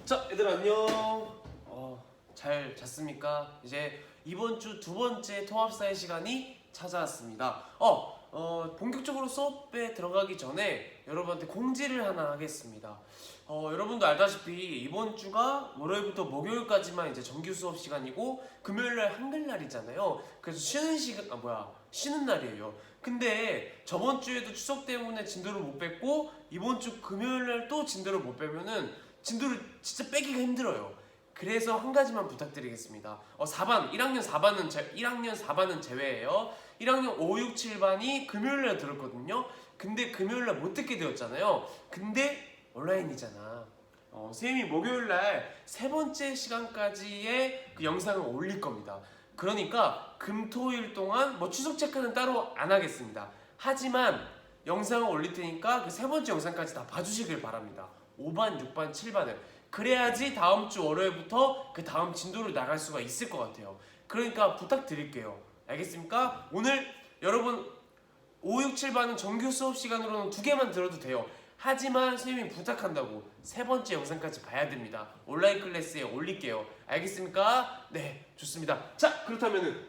자, 얘들 안녕. 잘 잤습니까? 이제 이번 주 두 번째 통합사회 시간이 찾아왔습니다. 본격적으로 수업에 들어가기 전에 여러분한테 공지를 하나 하겠습니다. 여러분도 알다시피 이번 주가 월요일부터 목요일까지만 이제 정규 수업 시간이고 금요일날 한글날이잖아요. 그래서 쉬는 날이에요. 근데 저번 주에도 추석 때문에 진도를 못 뺐고 이번 주 금요일날 또 진도를 못 빼면은 진도를 진짜 빼기가 힘들어요. 그래서 한 가지만 부탁드리겠습니다. 1학년 4반은 제외예요. 1학년 5, 6, 7반이 금요일날 들었거든요. 근데 금요일날 못 듣게 되었잖아요. 근데 온라인이잖아. 선생님이 목요일날 세 번째 시간까지의 그 영상을 올릴 겁니다. 그러니까 금, 토, 일 동안 추석 체크는 따로 안 하겠습니다. 하지만 영상을 올릴 테니까 그 세 번째 영상까지 다 봐주시길 바랍니다. 5반, 6반, 7반을. 그래야지 다음 주 월요일부터 그 다음 진도를 나갈 수가 있을 것 같아요. 그러니까 부탁드릴게요. 알겠습니까? 오늘 여러분 5, 6, 7반은 정규 수업 시간으로는 2개만 들어도 돼요. 하지만 선생님이 부탁한다고 세 번째 영상까지 봐야 됩니다. 온라인 클래스에 올릴게요. 알겠습니까? 네, 좋습니다. 자, 그렇다면은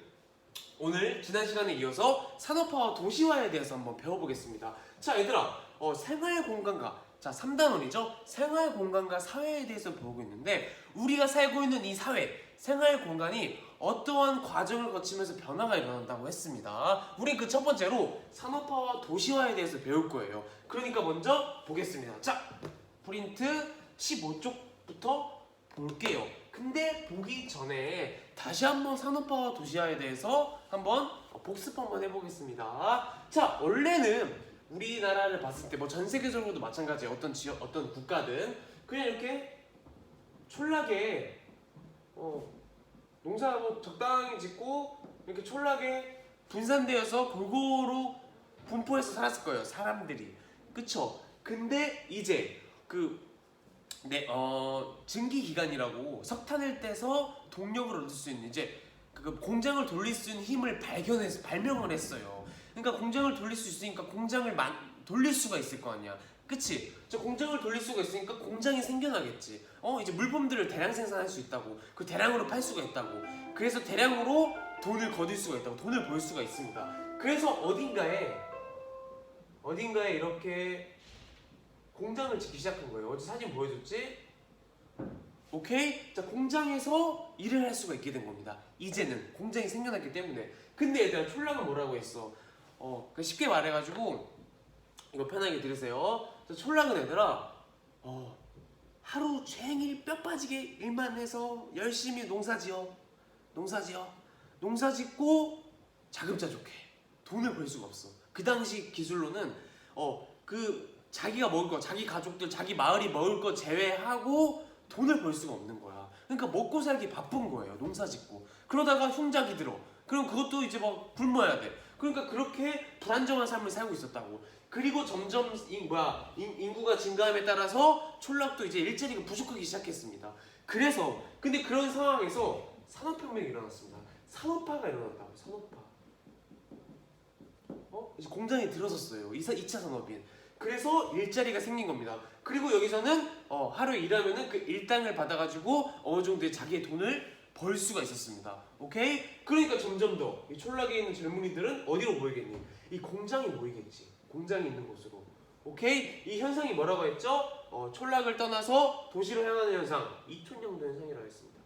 오늘 지난 시간에 이어서 산업화와 도시화에 대해서 한번 배워보겠습니다. 자, 얘들아, 생활공간과 3단원이죠. 생활공간과 사회에 대해서 배우고 있는데 우리가 살고 있는 이 사회, 생활공간이 어떠한 과정을 거치면서 변화가 일어난다고 했습니다. 우린 그 첫 번째로 산업화와 도시화에 대해서 배울 거예요. 그러니까 먼저 보겠습니다. 자, 프린트 15쪽부터 볼게요. 근데 보기 전에 다시 한번 산업화와 도시화에 대해서 한번 복습 한번 해보겠습니다. 자, 원래는 우리나라를 봤을 때 전 세계적으로도 마찬가지예요. 어떤 지역, 어떤 국가든 그냥 이렇게 촌락에 농사 적당히 짓고 이렇게 촌락에 분산되어서 골고루 분포해서 살았을 거예요. 사람들이. 그쵸? 근데 이제 증기 기관이라고 석탄을 떼서 동력을 얻을 수 있는 이제 그 공장을 돌릴 수 있는 힘을 발명을 했어요. 그러니까 공장을 돌릴 수 있으니까 공장을 돌릴 수가 있을 거 아니야. 그치? 저 공장을 돌릴 수가 있으니까 공장이 생겨나겠지. 이제 물품들을 대량 생산할 수 있다고. 그 대량으로 팔 수가 있다고. 그래서 대량으로 돈을 거둘 수가 있다고. 돈을 벌 수가 있습니다. 그래서 어딘가에 이렇게 공장을 짓기 시작한 거예요. 어제 사진 보여줬지? 오케이? 자, 공장에서 일을 할 수가 있게 된 겁니다. 이제는 공장이 생겨났기 때문에. 근데 얘들아, 촌락은 뭐라고 했어? 쉽게 말해가지고 이거 편하게 들으세요. 자, 촌락은 얘들아, 하루 종일 뼈 빠지게 일만 해서 열심히 농사지어. 농사 짓고 자급자족해. 돈을 벌 수가 없어. 그 당시 기술로는 자기가 먹을 거, 자기 가족들, 자기 마을이 먹을 거 제외하고 돈을 벌 수가 없는 거야. 그러니까 먹고 살기 바쁜 거예요. 농사 짓고. 그러다가 흉작이 들어. 그럼 그것도 이제 굶어야 돼. 그러니까 그렇게 불안정한 삶을 살고 있었다고. 그리고 점점 인구가 증가함에 따라서 촌락도 이제 일자리가 부족하기 시작했습니다. 그래서 근데 그런 상황에서 산업혁명이 일어났습니다. 산업화가 일어났다고. 산업화. 이제 공장이 들어섰어요. 2차 산업인. 그래서 일자리가 생긴 겁니다. 그리고 여기서는 하루에 일하면은 그 일당을 받아가지고 어느 정도의 자기의 돈을 벌 수가 있었습니다. 오케이? 그러니까 점점 더 이 촌락에 있는 젊은이들은 어디로 모이겠니? 이 공장이 모이겠지. 공장이 있는 곳으로. 오케이? 이 현상이 뭐라고 했죠? 촌락을 떠나서 도시로 향하는 현상, 이촌향도 현상이라고 했습니다.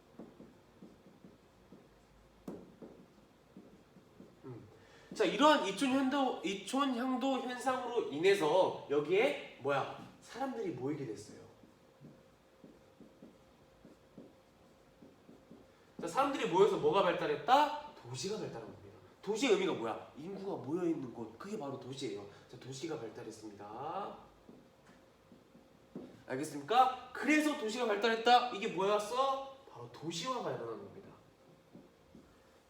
자, 이러한 이촌향도 현상으로 인해서 여기에 사람들이 모이게 됐어요. 자, 사람들이 모여서 뭐가 발달했다? 도시가 발달한 겁니다. 도시의 의미가 뭐야? 인구가 모여있는 곳, 그게 바로 도시예요. 자, 도시가 발달했습니다. 알겠습니까? 그래서 도시가 발달했다. 이게 뭐였어? 바로 도시화가 일어나는 겁니다.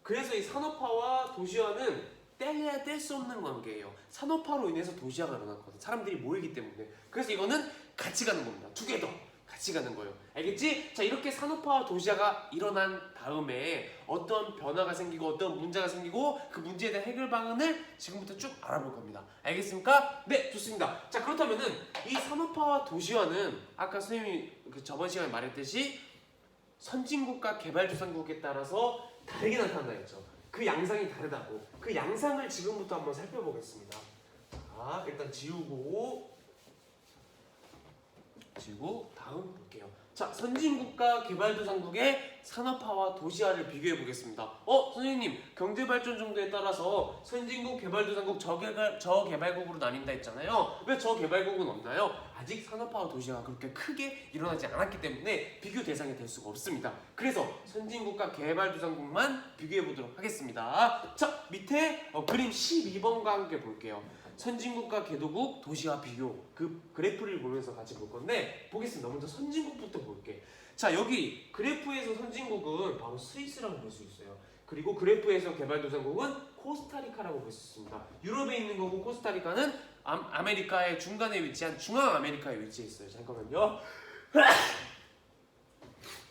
그래서 이 산업화와 도시화는 떼야 뗄 수 없는 관계예요. 산업화로 인해서 도시화가 일어났거든. 사람들이 모이기 때문에. 그래서 이거는 같이 가는 겁니다. 두 개 더 같이 같이 가는 거예요. 알겠지? 자, 이렇게 산업화와 도시화가 일어난 다음에 어떤 변화가 생기고 어떤 문제가 생기고 그 문제에 대한 해결 방안을 지금부터 쭉 알아볼 겁니다. 알겠습니까? 네, 좋습니다. 자, 그렇다면은 이 산업화와 도시화는 아까 선생님이 그 저번 시간에 말했듯이 선진국과 개발도상국에 따라서 다르게 나타난다 했죠. 그 양상이 다르다고. 그 양상을 지금부터 한번 살펴보겠습니다. 자, 일단 지우고 다음 볼게요. 자, 선진국과 개발도상국의 산업화와 도시화를 비교해 보겠습니다. 선생님, 경제발전 정도에 따라서 선진국, 개발도상국, 저개발국으로 나뉜다 했잖아요. 왜 저개발국은 없나요? 아직 산업화와 도시화가 그렇게 크게 일어나지 않았기 때문에 비교 대상이 될 수가 없습니다. 그래서 선진국과 개발도상국만 비교해 보도록 하겠습니다. 자, 밑에 그림 12번과 함께 볼게요. 선진국과 개도국, 도시화 비교, 그 그래프를 보면서 같이 볼 건데 보겠습니다. 먼저 선진국부터 볼게. 자, 여기 그래프에서 선진국은 바로 스위스라고 볼 수 있어요. 그리고 그래프에서 개발도상국은 코스타리카라고 볼 수 있습니다. 유럽에 있는 거고 코스타리카는 아메리카의 중간에 위치한 중앙 아메리카에 위치해 있어요. 잠깐만요.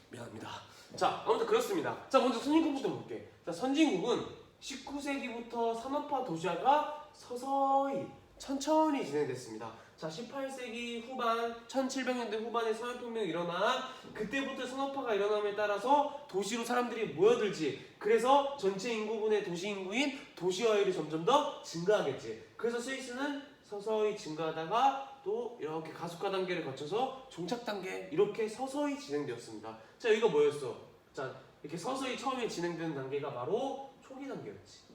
미안합니다. 자, 아무튼 그렇습니다. 자, 먼저 선진국부터 볼게. 자, 선진국은 19세기부터 산업화 도시화가 서서히 천천히 진행됐습니다. 자, 18세기 후반 1700년대 후반에 산업혁명이 일어나 그때부터 산업화가 일어남에 따라서 도시로 사람들이 모여들지. 그래서 전체 인구분의 도시 인구인 도시화율이 점점 더 증가하겠지. 그래서 스위스는 서서히 증가하다가 또 이렇게 가속화 단계를 거쳐서 종착 단계 이렇게 서서히 진행되었습니다. 자, 여기가 뭐였어? 자, 이렇게 서서히 처음에 진행되는 단계가 바로 초기 단계였지.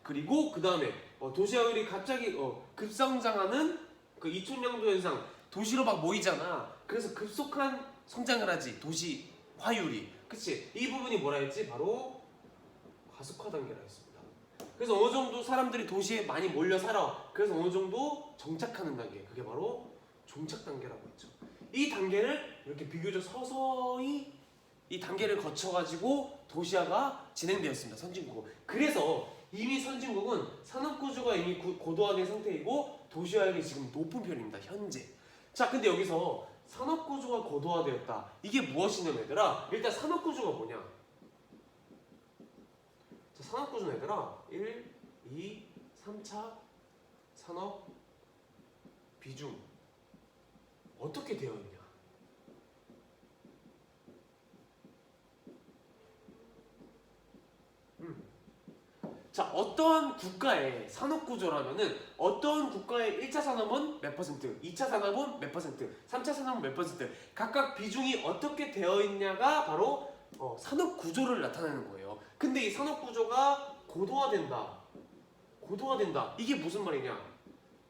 그리고 그 다음에 도시화율이 갑자기 급성장하는 그 2000년도 현상, 도시로 막 모이잖아. 그래서 급속한 성장을 하지, 도시화율이. 그치? 이 부분이 뭐라 했지? 바로 가속화 단계라 했습니다. 그래서 어느 정도 사람들이 도시에 많이 몰려 살아. 그래서 어느 정도 정착하는 단계, 그게 바로 종착 단계라고 했죠. 이 단계를 이렇게 비교적 서서히 이 단계를 거쳐가지고 도시화가 진행되었습니다. 선진국은. 그래서 이미 선진국은 산업구조가 이미 고도화된 상태이고 도시화율이 지금 높은 편입니다. 현재. 자, 근데 여기서 산업구조가 고도화되었다. 이게 무엇이냐면 얘들아, 일단 산업구조가 뭐냐? 자, 산업구조는 얘들아 1, 2, 3차 산업 비중 어떻게 되어 있냐? 자, 어떠한 국가의 산업구조라면은 어떠한 국가의 1차 산업은 몇 퍼센트, 2차 산업은 몇 퍼센트, 3차 산업은 몇 퍼센트 각각 비중이 어떻게 되어 있냐가 바로 산업구조를 나타내는 거예요. 근데 이 산업구조가 고도화된다. 이게 무슨 말이냐?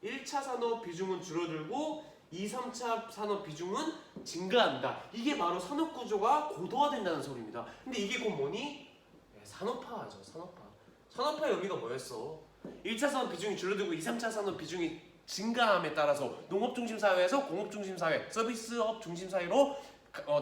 1차 산업 비중은 줄어들고 2, 3차 산업 비중은 증가한다. 이게 바로 산업구조가 고도화된다는 소리입니다. 근데 이게 곧 뭐니? 산업화죠. 산업화의 의미가 뭐였어? 1차 산업 비중이 줄어들고 2, 3차 산업 비중이 증가함에 따라서 농업중심 사회에서 공업중심 사회, 서비스업 중심 사회로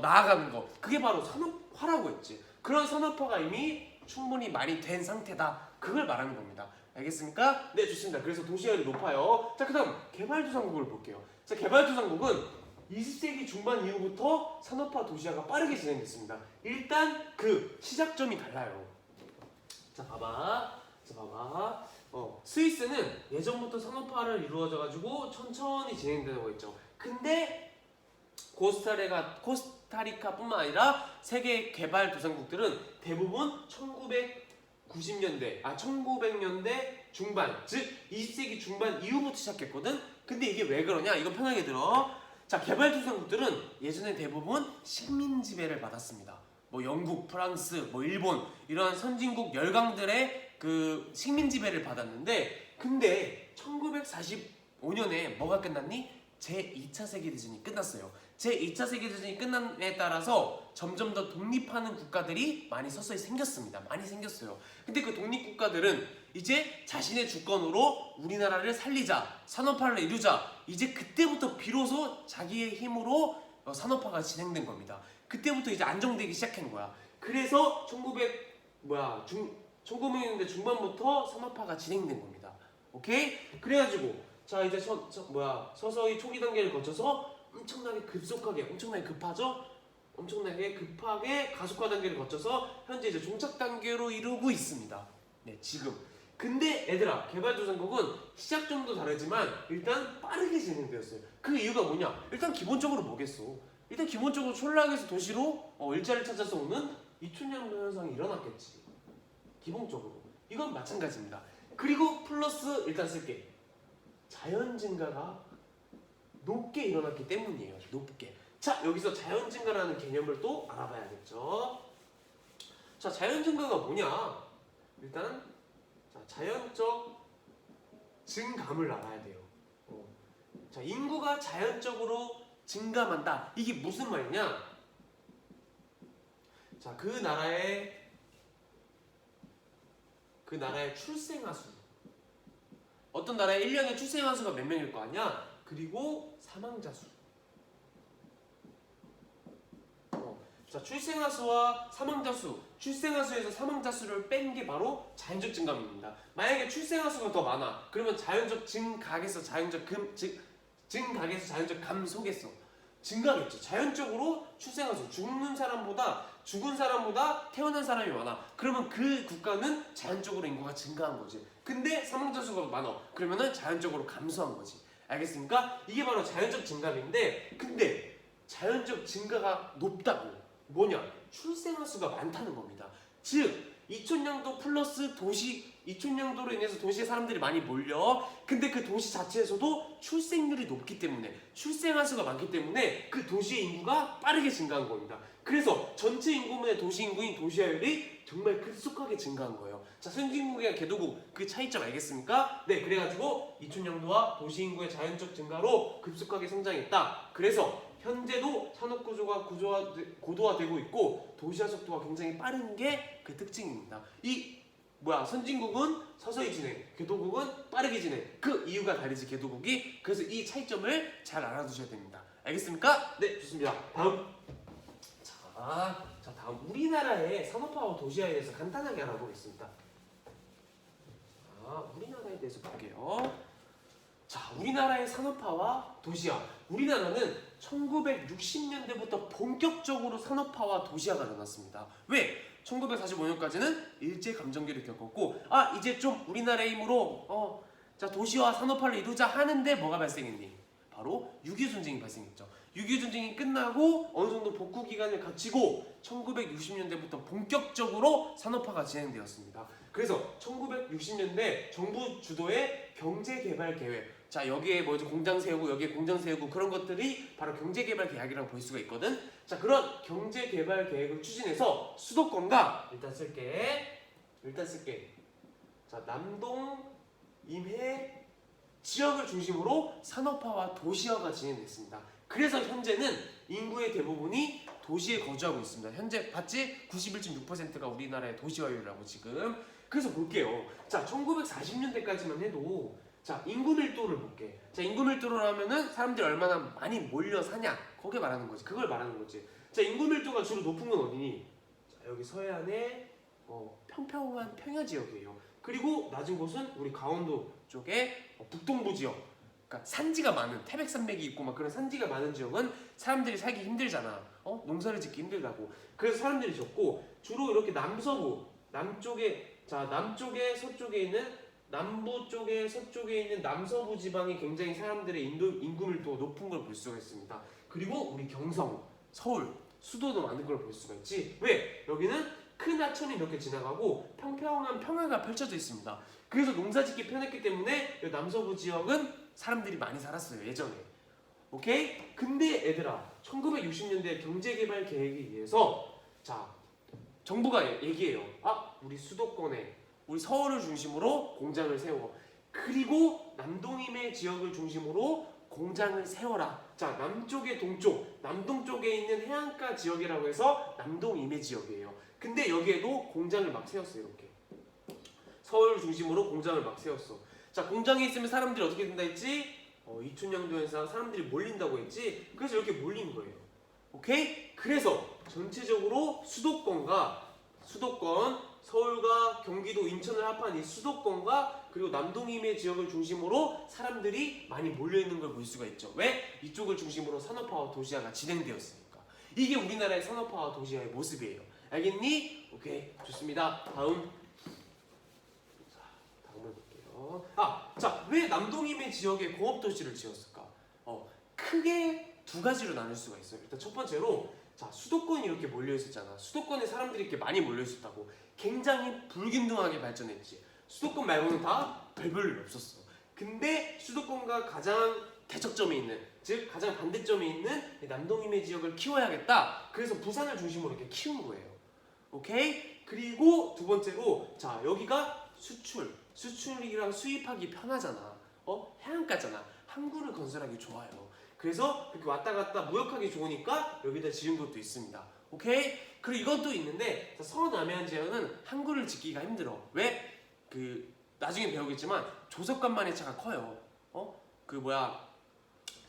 나아가는 거. 그게 바로 산업화라고 했지. 그런 산업화가 이미 충분히 많이 된 상태다. 그걸 말하는 겁니다. 알겠습니까? 네, 좋습니다. 그래서 도시화율이 높아요. 자, 그 다음 개발도상국을 볼게요. 자, 개발도상국은 20세기 중반 이후부터 산업화 도시화가 빠르게 진행됐습니다. 일단 그 시작점이 달라요. 자, 봐봐. 스위스는 예전부터 산업화를 이루어져가지고 천천히 진행되는 거 있죠. 근데 코스타리카뿐만 아니라 세계 개발도상국들은 대부분 1900년대 중반, 즉 20세기 중반 이후부터 시작했거든. 근데 이게 왜 그러냐? 이거 편하게 들어. 자, 개발도상국들은 예전에 대부분 식민 지배를 받았습니다. 뭐 영국, 프랑스, 뭐 일본 이러한 선진국 열강들의 그 식민 지배를 받았는데, 근데 1945년에 뭐가 끝났니? 제2차 세계대전이 끝났어요. 제2차 세계대전이 끝남에 따라서 점점 더 독립하는 국가들이 많이 서서히 생겼습니다. 많이 생겼어요. 근데 그 독립국가들은 이제 자신의 주권으로 우리나라를 살리자, 산업화를 이루자, 이제 그때부터 비로소 자기의 힘으로 산업화가 진행된 겁니다. 그때부터 이제 안정되기 시작한 거야. 그래서 1900년대 중반부터 산업화가 진행된 겁니다. 오케이? 그래가지고 자, 이제 서서히 초기 단계를 거쳐서 엄청나게 급속하게, 엄청나게 급하죠? 엄청나게 급하게 가속화 단계를 거쳐서 현재 이제 종착 단계로 이루고 있습니다. 네, 지금. 근데 얘들아, 개발도상국은 시작점도 다르지만 일단 빠르게 진행되었어요. 그 이유가 뭐냐? 일단 기본적으로 뭐겠어? 일단 기본적으로 촌락에서 도시로 일자리를 찾아서 오는 이촌양도 현상이 일어났겠지. 기본적으로. 이건 마찬가지입니다. 그리고 플러스 일단 쓸게. 자연 증가가 높게 일어났기 때문이에요. 높게. 자, 여기서 자연 증가라는 개념을 또 알아봐야겠죠. 자, 자연 증가가 뭐냐? 일단 자, 자연적 증감을 알아야 돼요. 자, 인구가 자연적으로 증감한다. 이게 무슨 말이냐? 자, 그 나라의 출생아 수. 어떤 나라의 1년에 출생아 수가 몇 명일 거 아니야? 그리고 사망자 수. 자, 출생아 수와 사망자 수, 출생아 수에서 사망자 수를 뺀 게 바로 자연적 증감입니다. 만약에 출생아 수가 더 많아, 그러면 자연적 증가에서 자연적 증가에서 자연적 감소겠어. 증가겠죠. 자연적으로 출생아 수, 죽은 사람보다 태어난 사람이 많아. 그러면 그 국가는 자연적으로 인구가 증가한 거지. 근데 사망자 수가 많아. 그러면은 자연적으로 감소한 거지. 알겠습니까? 이게 바로 자연적 증감인데, 근데 자연적 증가가 높다고. 뭐냐? 출생아 수가 많다는 겁니다. 즉, 이촌양도 플러스 도시, 이촌양도로 인해서 도시에 사람들이 많이 몰려. 근데 그 도시 자체에서도 출생률이 높기 때문에, 출생아 수가 많기 때문에 그 도시의 인구가 빠르게 증가한 겁니다. 그래서 전체 인구분의 도시 인구인 도시화율이 정말 급속하게 증가한 거예요. 자, 선진국이랑 개도국 그 차이점 알겠습니까? 네, 그래가지고 이촌양도와 도시 인구의 자연적 증가로 급속하게 성장했다. 그래서 현재도 산업 구조가 고도화되고 있고 도시화 속도가 굉장히 빠른 게 그 특징입니다. 선진국은 서서히 진행, 개도국은 빠르게 진행. 그 이유가 다르지, 개도국이. 그래서 이 차이점을 잘 알아두셔야 됩니다. 알겠습니까? 네, 좋습니다. 다음. 자, 다음 우리나라의 산업화와 도시화에 대해서 간단하게 알아보겠습니다. 자, 우리나라에 대해서 볼게요. 자, 우리나라의 산업화와 도시화. 우리나라는 1960년대부터 본격적으로 산업화와 도시화가 일어났습니다. 왜? 1945년까지는 일제감정기를 겪었고, 이제 좀 우리나라의 힘으로 자, 도시화 산업화를 이루자 하는데 뭐가 발생했니? 바로 6.25 전쟁이 발생했죠. 6.25 전쟁이 끝나고 어느 정도 복구 기간을 거치고 1960년대부터 본격적으로 산업화가 진행되었습니다. 그래서 1960년대 정부 주도의 경제개발 계획. 자, 여기에 뭐죠? 공장 세우고 여기에 공장 세우고 그런 것들이 바로 경제개발 계획이라고 볼 수가 있거든. 자, 그런 경제개발 계획을 추진해서 수도권과 일단 쓸게. 자, 남동, 임해 지역을 중심으로 산업화와 도시화가 진행됐습니다. 그래서 현재는 인구의 대부분이 도시에 거주하고 있습니다. 현재 봤지? 91.6%가 우리나라의 도시화율이라고 지금. 그래서 볼게요. 자, 1940년대까지만 해도 자, 인구 밀도를 볼게. 자, 인구 밀도로 하면은 사람들이 얼마나 많이 몰려 사냐, 그걸 말하는 거지. 자, 인구 밀도가 주로 높은 건 어디니? 자, 여기 서해안의 평평한 평야 지역이에요. 그리고 낮은 곳은 우리 강원도 쪽에 북동부 지역. 그러니까 산지가 많은 태백산맥이 있고 막 그런 산지가 많은 지역은 사람들이 살기 힘들잖아. 농사를 짓기 힘들다고. 그래서 사람들이 적고 주로 이렇게 남서부, 남쪽에 서쪽에 있는 남부 쪽에 서쪽에 있는 남서부 지방이 굉장히 사람들의 인구 밀도가 높은 걸 볼 수가 있습니다. 그리고 우리 경성, 서울, 수도도 많은 걸 볼 수가 있지. 왜? 여기는 큰 하천이 이렇게 지나가고 평평한 평야가 펼쳐져 있습니다. 그래서 농사짓기 편했기 때문에 이 남서부 지역은 사람들이 많이 살았어요, 예전에. 오케이? 근데 얘들아, 1960년대 경제개발 계획에 의해서 자, 정부가 얘기해요. 우리 수도권에 우리 서울을 중심으로 공장을 세워. 그리고 남동임해 지역을 중심으로 공장을 세워라. 자, 남쪽에 동쪽, 남동 쪽에 있는 해안가 지역이라고 해서 남동임해 지역이에요. 근데 여기에도 공장을 막 세웠어요. 이렇게 서울 중심으로 공장을 막 세웠어. 자, 공장에 있으면 사람들이 어떻게 된다 했지? 이촌양도에서 사람들이 몰린다고 했지? 그래서 이렇게 몰린 거예요. 오케이? 그래서 전체적으로 수도권, 서울과 경기도, 인천을 합한 이 수도권과 그리고 남동임의 지역을 중심으로 사람들이 많이 몰려있는 걸 볼 수가 있죠. 왜? 이쪽을 중심으로 산업화와 도시화가 진행되었으니까. 이게 우리나라의 산업화와 도시화의 모습이에요. 알겠니? 오케이, 좋습니다. 다음을 볼게요. 자, 왜 남동임의 지역에 공업도시를 지었을까? 크게 두 가지로 나눌 수가 있어요. 일단 첫 번째로, 자, 수도권이 이렇게 몰려 있었잖아. 수도권에 사람들이 이렇게 많이 몰려 있었다고. 굉장히 불균등하게 발전했지. 수도권 말고는 다 별별 일 없었어. 근데 수도권과 가장 대척점에 있는, 즉 가장 반대점에 있는 남동임의 지역을 키워야겠다. 그래서 부산을 중심으로 이렇게 키운 거예요. 오케이? 그리고 두 번째로, 자, 여기가 수출이랑 수입하기 편하잖아. 해안가잖아. 항구를 건설하기 좋아요. 그래서 이렇게 왔다 갔다 무역하기 좋으니까 여기다 지은 것도 있습니다. 오케이? 그리고 이것도 있는데, 서남해안 지역은 항구를 짓기가 힘들어. 왜? 나중에 배우겠지만 조석간만의 차가 커요.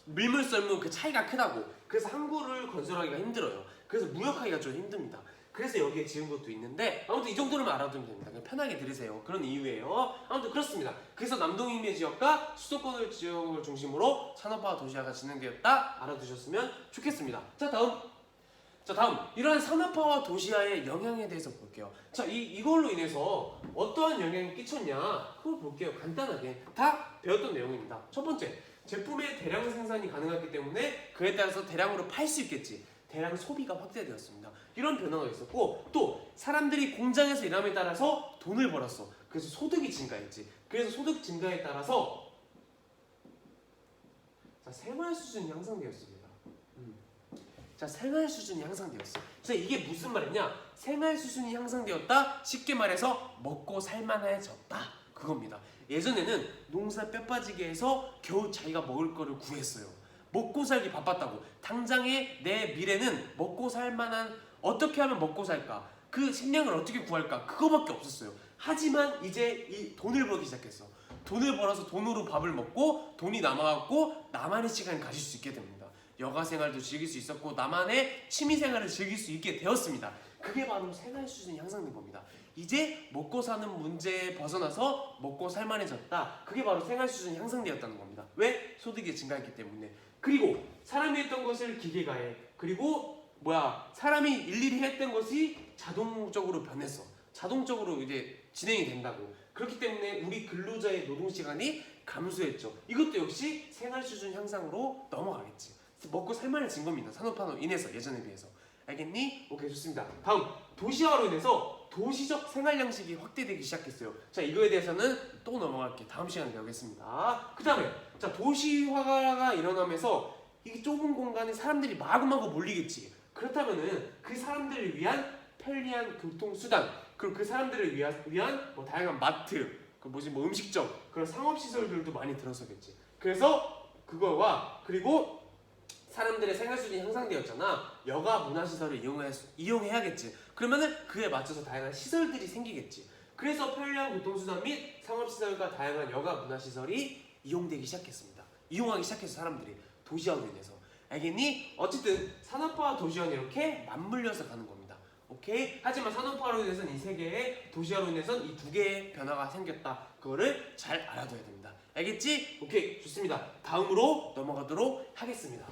밀물 썰물 그 차이가 크다고. 그래서 항구를 건설하기가 힘들어요. 그래서 무역하기가 좀 힘듭니다. 그래서 여기에 지은 것도 있는데, 아무튼 이 정도로만 알아두면 됩니다. 그냥 편하게 들으세요. 그런 이유예요. 아무튼 그렇습니다. 그래서 남동임의 지역과 수도권을 지역을 중심으로 산업화와 도시화가 진행되었다. 알아두셨으면 좋겠습니다. 자, 다음 이러한 산업화와 도시화의 영향에 대해서 볼게요. 자, 이걸로 인해서 어떠한 영향이 끼쳤냐, 그걸 볼게요. 간단하게 다 배웠던 내용입니다. 첫 번째, 제품의 대량 생산이 가능하기 때문에 그에 따라서 대량으로 팔 수 있겠지. 대량 소비가 확대되었습니다. 이런 변화가 있었고, 또 사람들이 공장에서 일함에 따라서 돈을 벌었어. 그래서 소득이 증가했지. 그래서 소득 증가에 따라서 생활 수준이 향상되었습니다. 자, 생활 수준이 향상되었어. 그래서 이게 무슨 말이냐? 생활 수준이 향상되었다. 쉽게 말해서 먹고 살만해졌다. 그겁니다. 예전에는 농사 뼈 빠지게 해서 겨우 자기가 먹을 거를 구했어요. 먹고 살기 바빴다고. 당장의 내 미래는 먹고 살만한, 어떻게 하면 먹고 살까? 그 식량을 어떻게 구할까? 그거밖에 없었어요. 하지만 이제 이 돈을 벌기 시작했어. 돈을 벌어서 돈으로 밥을 먹고 돈이 남아갖고 나만의 시간을 가질 수 있게 됩니다. 여가 생활도 즐길 수 있었고 나만의 취미 생활을 즐길 수 있게 되었습니다. 그게 바로 생활 수준이 향상된 겁니다. 이제 먹고 사는 문제에 벗어나서 먹고 살만해졌다. 그게 바로 생활 수준이 향상되었다는 겁니다. 왜? 소득이 증가했기 때문에. 그리고 사람이 했던 것을 기계가 해. 그리고 사람이 일일이 했던 것이 자동적으로 변했어. 자동적으로 이제 진행이 된다고. 그렇기 때문에 우리 근로자의 노동시간이 감소했죠. 이것도 역시 생활 수준 향상으로 넘어가겠지. 먹고 살만해진 겁니다. 산업화로 인해서, 예전에 비해서. 알겠니? 오케이, 좋습니다. 다음, 도시화로 인해서 도시적 생활 양식이 확대되기 시작했어요. 자, 이거에 대해서는 또 넘어갈게요. 다음 시간에 배우겠습니다. 그 다음에, 자, 도시화가 일어나면서 이 좁은 공간에 사람들이 마구마구 몰리겠지. 그렇다면은 그 사람들을 위한 편리한 교통수단, 그리고 그 사람들을 위한 다양한 마트, 음식점, 그런 상업시설들도 많이 들어서겠지. 그래서 그거와, 그리고 사람들의 생활 수준이 향상되었잖아. 여가 문화시설을 이용해야겠지. 그러면은 그에 맞춰서 다양한 시설들이 생기겠지. 그래서 편리한 교통수단 및 상업시설과 다양한 여가 문화시설이 이용되기 시작했습니다. 이용하기 시작해서 사람들이 도시화로 인해서. 알겠니? 어쨌든 산업화와 도시화는 이렇게 맞물려서 가는 겁니다. 오케이? 하지만 산업화로 인해서는 이 세 개의, 도시화로 인해서는 이 두 개의 변화가 생겼다. 그거를 잘 알아둬야 됩니다. 알겠지? 오케이, 좋습니다. 다음으로 넘어가도록 하겠습니다.